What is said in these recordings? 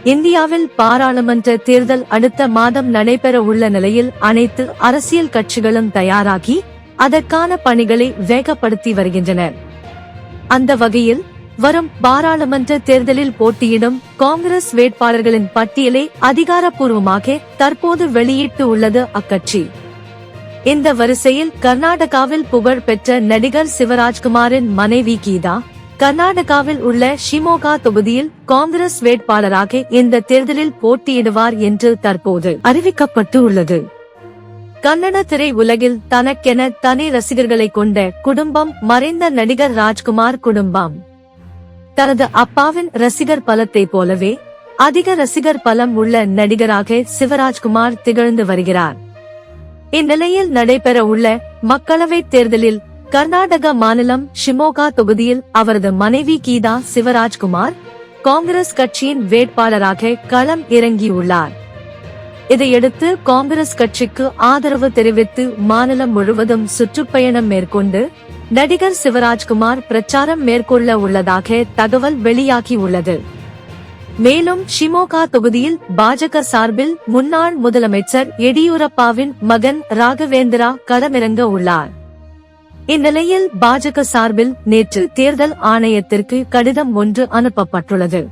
இந்தியாவில் பாராளுமன்ற தேர்தல் அடுத்த மாதம் நடைபெற உள்ள நிலையில் அனைத்து அரசியல் கட்சிகளும் தயாராகி அதற்கான பணிகளை வேகப்படுத்தி வருகின்றனர். அந்த வகையில் வரும் பாராளுமன்ற தேர்தலில் போட்டியிடும் காங்கிரஸ் வேட்பாளர்களின் பட்டியலை அதிகாரப்பூர்வமாக தற்போது வெளியிட்டு உள்ளது அக்கட்சி. இந்த வரிசையில் கர்நாடகாவில் புகழ் பெற்ற நடிகர் சிவராஜ்குமாரின் மனைவி கீதா கர்நாடகாவில் உள்ள ஷிமோகா தொகுதியில் காங்கிரஸ் வேட்பாளராக இந்த தேர்தலில் போட்டியிடுவார் என்று தற்போது அறிவிக்கப்பட்டு உள்ளது. கன்னட திரை உலகில் தனக்கென தனி ரசிகர்களை கொண்ட குடும்பம் மறைந்த நடிகர் ராஜ்குமார் குடும்பம். தனது அப்பாவின் ரசிகர் பலத்தை போலவே அதிக ரசிகர் பலம் உள்ள நடிகராக சிவராஜ்குமார் திகழ்ந்து வருகிறார். இந்நிலையில் நடைபெற உள்ள மக்களவைத் தேர்தலில் கர்நாடக மாநிலம் ஷிமோகா தொகுதியில் அவரது மனைவி கீதா சிவராஜ்குமார் காங்கிரஸ் கட்சியின் வேட்பாளராக களம் இறங்கியுள்ளார். இதையடுத்து காங்கிரஸ் கட்சிக்கு ஆதரவு தெரிவித்து மாநிலம் முழுவதும் சுற்றுப்பயணம் மேற்கொண்டு நடிகர் சிவராஜ்குமார் பிரச்சாரம் மேற்கொள்ள உள்ளதாக தகவல் வெளியாகியுள்ளது. மேலும் ஷிமோகா தொகுதியில் பாஜக சார்பில் முன்னாள் முதலமைச்சர் எடியூரப்பாவின் மகன் ராகவேந்திரா களமிறங்க உள்ளார். இந்நிலையில் பாஜக சார்பில் நேற்று தேர்தல் ஆணையத்திற்கு கடிதம் ஒன்று அனுப்பப்பட்டுள்ளது.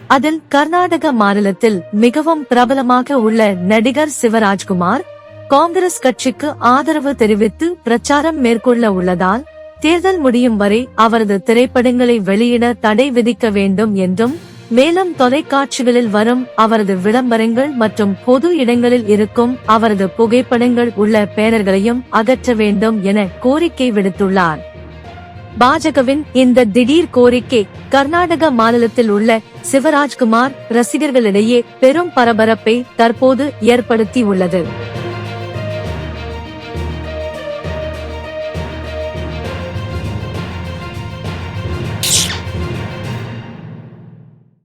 அதில் கர்நாடக மாநிலத்தில் மிகவும் பிரபலமாக உள்ள நடிகர் சிவராஜ்குமார் காங்கிரஸ் கட்சிக்கு ஆதரவு தெரிவித்து பிரச்சாரம் மேற்கொள்ள உள்ளதால் தேர்தல் முடியும் வரை அவரது திரைப்படங்களை வெளியிட தடை விதிக்க வேண்டும் என்றும், மேலும் தொலைக்காட்சிகளில் வரும் அவரது விளம்பரங்கள் மற்றும் பொது இடங்களில் இருக்கும் அவரது புகைப்படங்கள் உள்ள பேனர்களையும் அகற்ற வேண்டும் என கோரிக்கை விடுத்துள்ளார். பாஜகவின் இந்த திடீர் கோரிக்கை கர்நாடக மாநிலத்தில் உள்ள சிவராஜ்குமார் ரசிகர்களிடையே பெரும் பரபரப்பை தற்போது ஏற்படுத்தி உள்ளது.